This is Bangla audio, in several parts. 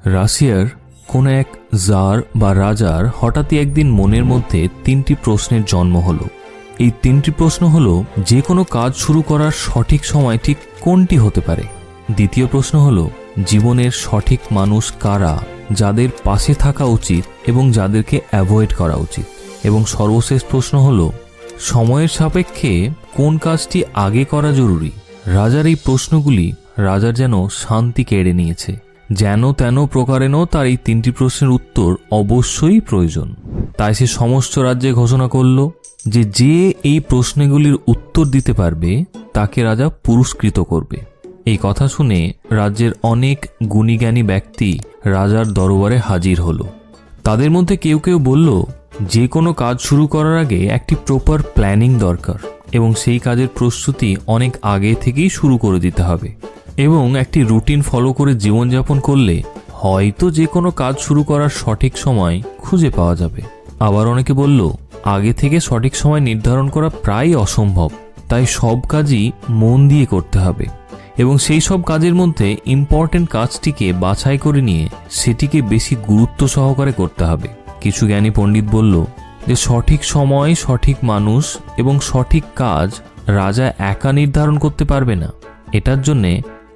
রাশিয়ার কোন এক জার বা রাজার হঠাৎই একদিন মনের মধ্যে 3টি প্রশ্নের জন্ম হলো। এই 3টি প্রশ্ন হলো, যে কোনো কাজ শুরু করার সঠিক সময় ঠিক কোনটি হতে পারে। দ্বিতীয় প্রশ্ন হলো, জীবনের সঠিক মানুষ কারা, যাদের পাশে থাকা উচিত এবং যাদেরকে অ্যাভয়েড করা উচিত। এবং সর্বশেষ প্রশ্ন হলো, সময়ের সাপেক্ষে কোন কাজটি আগে করা জরুরি। রাজার এই প্রশ্নগুলি রাজার যেন শান্তি কেড়ে নিয়েছে। যেন তেন প্রকারেণ তার এই 3টি প্রশ্নের উত্তর অবশ্যই প্রয়োজন। তাই সে সমস্ত রাজ্যে ঘোষণা করল যে যে এই প্রশ্নগুলির উত্তর দিতে পারবে তাকে রাজা পুরস্কৃত করবে। এই কথা শুনে রাজ্যের অনেক গুণীজ্ঞানী ব্যক্তি রাজার দরবারে হাজির হলো। তাদের মধ্যে কেউ কেউ বলল, যে কোনো কাজ শুরু করার আগে একটি প্রপার প্ল্যানিং দরকার এবং সেই কাজের প্রস্তুতি অনেক আগে থেকেই শুরু করে দিতে হবে এবং একটি রুটিন ফলো করে জীবনযাপন করলে হয়তো যে কোনো কাজ শুরু করার সঠিক সময় খুঁজে পাওয়া যাবে। আবার অনেকে বলল, আগে থেকে সঠিক সময় নির্ধারণ করা প্রায় অসম্ভব, তাই সব কাজই মন দিয়ে করতে হবে এবং সেই সব কাজের মধ্যে ইম্পর্টেন্ট কাজটিকে বাছাই করে নিয়ে সেটিকে বেশি গুরুত্ব সহকারে করতে হবে। কিছু জ্ঞানী পণ্ডিত বলল যে সঠিক সময়, সঠিক মানুষ এবং সঠিক কাজ রাজা একা নির্ধারণ করতে পারবে না। এটার জন্যে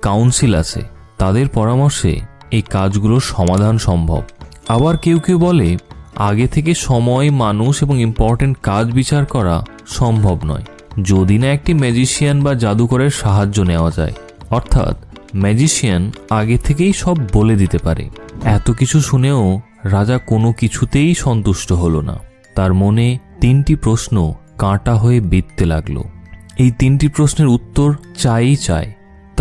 কাউন্সিল আছে, তাদের পরামর্শে এই কাজগুলোর সমাধান সম্ভব। আবার কেউ কেউ বলে, আগে থেকে সময়, মানুষ এবং ইম্পর্টেন্ট কাজ বিচার করা সম্ভব নয়, যদি না একটি ম্যাজিশিয়ান বা জাদুকরের সাহায্য নেওয়া যায়। অর্থাৎ ম্যাজিশিয়ান আগে থেকেই সব বলে দিতে পারে। এত কিছু শুনেও রাজা কোনো কিছুতেই সন্তুষ্ট হলো না। তার মনে 3টি প্রশ্ন কাঁটা হয়ে বিঁধতে লাগলো। এই 3টি প্রশ্নের উত্তর চাই চায়।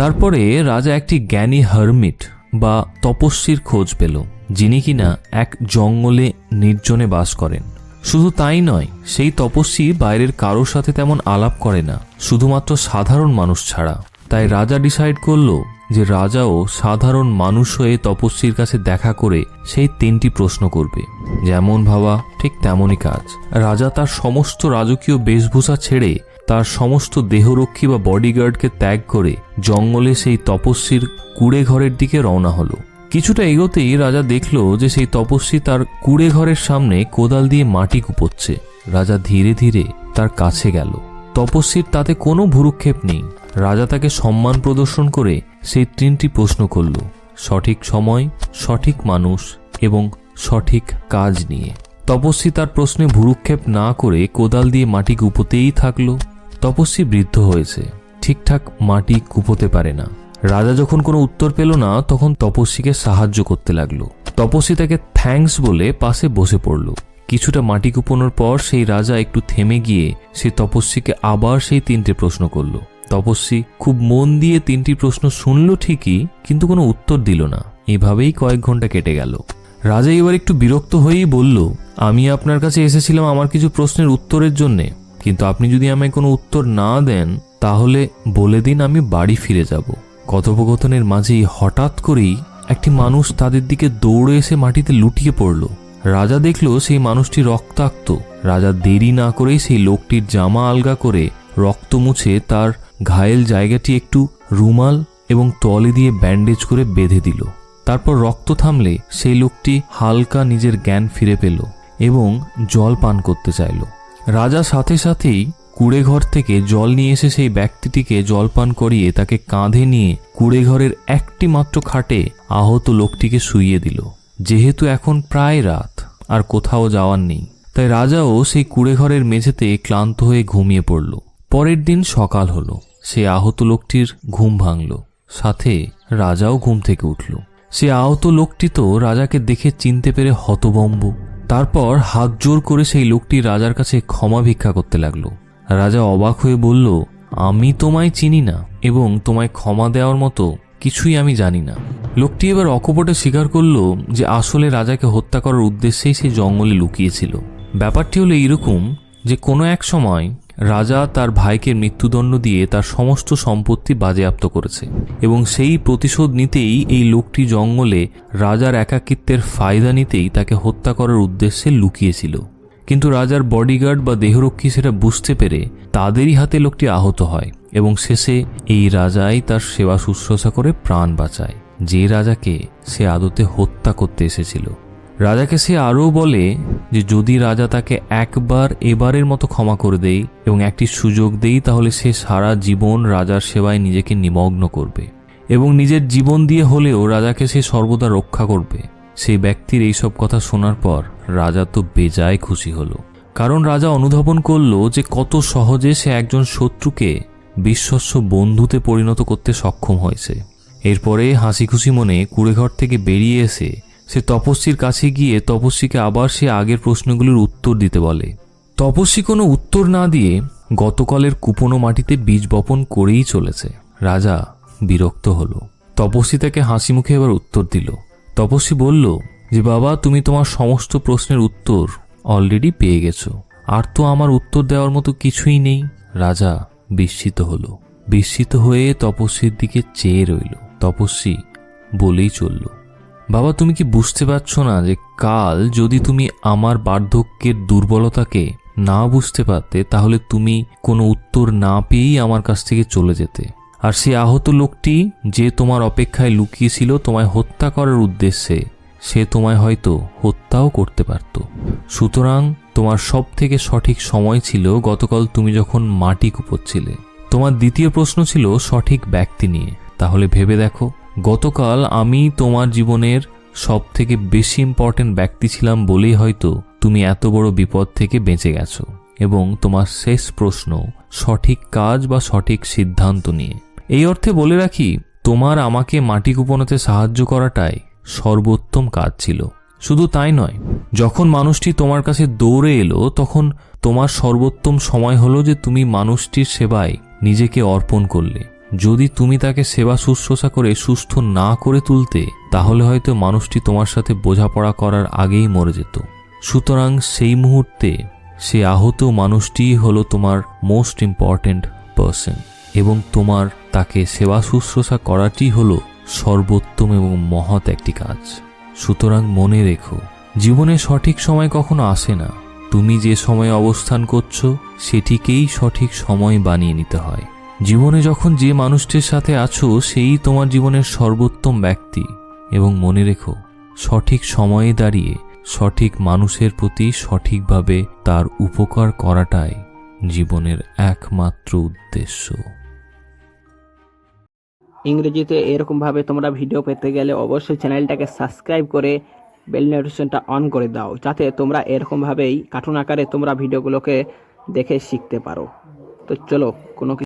তারপরে রাজা একটি জ্ঞানী হারমিট বা তপস্বীর খোঁজ পেল, যিনি কিনা এক জঙ্গলে নির্জনে বাস করেন। শুধু তাই নয়, সেই তপস্বী বাইরের কারোর সাথে তেমন আলাপ করে না, শুধুমাত্র সাধারণ মানুষ ছাড়া। তাই রাজা ডিসাইড করলো যে রাজাও সাধারণ মানুষ হয়ে তপস্বীর কাছে দেখা করে সেই 3টি প্রশ্ন করবে। যেমন ভাবা ঠিক তেমনই কাজ। রাজা তার সমস্ত রাজকীয় বেশভূষা ছেড়ে তার সমস্ত দেহরক্ষী বা বডিগার্ডকে ত্যাগ করে জঙ্গলে সেই তপস্বীর কুড়ে ঘরের দিকে রওনা হলো। কিছুটা এগোতেই রাজা দেখল যে সেই তপস্বী তার কুড়ে ঘরের সামনে কোদাল দিয়ে মাটি কুপোচ্ছে। রাজা ধীরে ধীরে তার কাছে গেল। তপস্বীর তাতে কোনো ভুরুক্ষেপ নেই। রাজা তাকে সম্মান প্রদর্শন করে সেই 3টি প্রশ্ন করল, সঠিক সময়, সঠিক মানুষ এবং সঠিক কাজ নিয়ে। তপস্বী তার প্রশ্নে ভুরুক্ষেপ না করে কোদাল দিয়ে মাটি কুপোতেই থাকল। তপস্বী বৃদ্ধ হয়েছে, ঠিকঠাক মাটি কুপোতে পারে না। রাজা যখন কোনো উত্তর পেল না, তখন তপস্বীকে সাহায্য করতে লাগলো। তপস্বী তাকে থ্যাঙ্কস বলে পাশে বসে পড়ল। কিছুটা মাটি কুপোনোর পর সেই রাজা একটু থেমে গিয়ে সে তপস্বীকে আবার সেই 3টে প্রশ্ন করল। তপস্বী খুব মন দিয়ে 3টি প্রশ্ন শুনল ঠিকই, কিন্তু কোনো উত্তর দিল না। এভাবেই কয়েক ঘন্টা কেটে গেল। রাজা এবার একটু বিরক্ত হয়েই বলল, আমি আপনার কাছে এসেছিলাম আমার কিছু প্রশ্নের উত্তরের জন্যে, কিন্তু আপনি যদি আমায় কোনো উত্তর না দেন তাহলে বলে দিন আমি বাড়ি ফিরে যাব। কথোপকথনের মাঝেই হঠাৎ করেই একটি মানুষ তাদের দিকে দৌড়ে এসে মাটিতে লুটিয়ে পড়ল। রাজা দেখল সেই মানুষটি রক্তাক্ত। রাজা দেরি না করেই সেই লোকটির জামা আলগা করে রক্ত মুছে তার ঘায়েল জায়গাটি একটু রুমাল এবং তলে দিয়ে ব্যান্ডেজ করে বেঁধে দিল। তারপর রক্ত থামলে সেই লোকটি হালকা নিজের জ্ঞান ফিরে পেল এবং জল পান করতে চাইল। রাজা সাথে সাথেই কুড়ে ঘর থেকে জল নিয়ে এসে সেই ব্যক্তিটিকে জলপান করিয়ে তাকে কাঁধে নিয়ে কুড়ে ঘরের একটি মাত্র খাটে আহত লোকটিকে শুইয়ে দিল। যেহেতু এখন প্রায় রাত, আর কোথাও যাওয়ার নেই, তাই রাজাও সেই কুড়ে ঘরের মেঝেতে ক্লান্ত হয়ে ঘুমিয়ে পড়ল। পরের দিন সকাল হলো। সে আহত লোকটির ঘুম ভাঙল, সাথে রাজাও ঘুম থেকে উঠল। সে আহত লোকটি তো রাজাকে দেখে চিনতে পেরে হতভম্ব। তারপর হাত জোর করে সেই লোকটি রাজার কাছে ক্ষমা ভিক্ষা করতে লাগলো। রাজা অবাক হয়ে বলল, আমি তোমায় চিনি না এবং তোমায় ক্ষমা দেওয়ার মতো কিছুই আমি জানি না। লোকটি এবার অকপটে স্বীকার করল যে আসলে রাজাকে হত্যা করার উদ্দেশ্যেই সেই জঙ্গলে লুকিয়েছিল। ব্যাপারটি হলো এইরকম যে কোনো এক সময় রাজা তার ভাইকে মৃত্যুদণ্ড দিয়ে তার সমস্ত সম্পত্তি বাজেয়াপ্ত করেছে এবং সেই প্রতিশোধ নিতেই এই লোকটি জঙ্গলে রাজার একাকিত্বের ফায়দা নিতেই তাকে হত্যা করার উদ্দেশ্যে লুকিয়েছিল। কিন্তু রাজার বডিগার্ড বা দেহরক্ষী সেটা বুঝতে পেরে তাদেরই হাতে লোকটি আহত হয় এবং শেষে এই রাজাই তার সেবা শুশ্রূষা করে প্রাণ বাঁচায়। যে রাজাকে সে আদতে হত্যা করতে এসেছিল। রাজাকে সে আরও বলে যে যদি রাজা তাকে একবার এবারের মতো ক্ষমা করে দেয় এবং একটি সুযোগ দেই, তাহলে সে সারা জীবন রাজার সেবায় নিজেকে নিমগ্ন করবে এবং নিজের জীবন দিয়ে হলেও রাজাকে সে সর্বদা রক্ষা করবে। সেই ব্যক্তির এইসব কথা শোনার পর রাজা তো বেজায় খুশি হলো, কারণ রাজা অনুধাবন করলো যে কত সহজে সে একজন শত্রুকে বিশ্বস্ত বন্ধুতে পরিণত করতে সক্ষম হয়েছে। এরপরে হাসি খুশি মনে কুঁড়েঘর থেকে বেরিয়ে এসে সে তপস্বীর কাছে গিয়ে তপস্বীকে আবার সে আগের প্রশ্নগুলির উত্তর দিতে বলে। তপস্বী কোনো উত্তর না দিয়ে গতকালের কুপনো মাটিতে বীজ বপন করেই চলেছে। রাজা বিরক্ত হলো। তপস্বী তাকে হাসি মুখে এবার উত্তর দিল। তপস্বী বলল যে বাবা, তুমি তোমার সমস্ত প্রশ্নের উত্তর অলরেডি পেয়ে গেছো, আর তো আমার উত্তর দেওয়ার মতো কিছুই নেই। রাজা বিস্মিত হলো। বিস্মিত হয়ে তপস্বীর দিকে চেয়ে রইল। তপস্বী বলেই চলল, বাবা, তুমি কি বুঝতে পারছো না যে কাল যদি তুমি আমার বার্ধক্যের দুর্বলতাকে না বুঝতে পারতে, তাহলে তুমি কোনো উত্তর না পেয়েই আমার কাছ থেকে চলে যেতে, আর সে আহত লোকটি যে তোমার অপেক্ষায় লুকিয়েছিল তোমায় হত্যা করার উদ্দেশ্যে, সে তোমায় হয়তো হত্যাও করতে পারত। সুতরাং তোমার সব থেকে সঠিক সময় ছিল গতকাল তুমি যখন মাটি কুপোচ্ছিলে। তোমার দ্বিতীয় প্রশ্ন ছিল সঠিক ব্যক্তি নিয়ে। তাহলে ভেবে দেখো, গতকাল আমি তোমার জীবনের সব থেকে বেশি ইম্পর্টেন্ট ব্যক্তি ছিলাম বলেই হয়তো তুমি এত বড় বিপদ থেকে বেঁচে গেছো। এবং তোমার শেষ প্রশ্ন সঠিক কাজ বা সঠিক সিদ্ধান্ত নিয়ে। এই অর্থে বলে রাখি, তোমার আমাকে মাটি কুপোনোতে সাহায্য করাটাই সর্বোত্তম কাজ ছিল। শুধু তাই নয়, যখন মানুষটি তোমার কাছে দৌড়ে এলো, তখন তোমার সর্বোত্তম সময় হলো যে তুমি মানুষটির সেবায় নিজেকে অর্পণ করলে। যদি তুমি তাকে সেবা শুশ্রূষা করে সুস্থ না করে তুলতে, তাহলে হয়তো মানুষটি তোমার সাথে বোঝাপড়া করার আগেই মরে যেত। সুতরাং সেই মুহূর্তে সে আহত মানুষটিই হলো তোমার মোস্ট ইম্পর্ট্যান্ট পার্সন, এবং তোমার তাকে সেবা শুশ্রূষা করাটি হলো সর্বোত্তম এবং মহৎ একটি কাজ। সুতরাং মনে রেখো, জীবনে সঠিক সময় কখনো আসে না। তুমি যে সময়ে অবস্থান করছো সেটিকেই সঠিক সময় বানিয়ে নিতে হয়। জীবনে যখন যে মানুষটির সাথে আছো সেই তোমার জীবনের সর্বোত্তম ব্যক্তি। এবং মনে রেখো, সঠিক সময়ে দাঁড়িয়ে সঠিক মানুষের প্রতি সঠিকভাবে তার উপকার করাটাই জীবনের একমাত্র উদ্দেশ্য। ইংরেজিতে এরকমভাবে তোমরা ভিডিও পেতে গেলে অবশ্যই চ্যানেলটাকে সাবস্ক্রাইব করে বেল নোটিফিকেশনটা অন করে দাও, যাতে তোমরা এরকমভাবেই কার্টুন আকারে তোমরা ভিডিওগুলোকে দেখে শিখতে পারো। তো চলো কোনো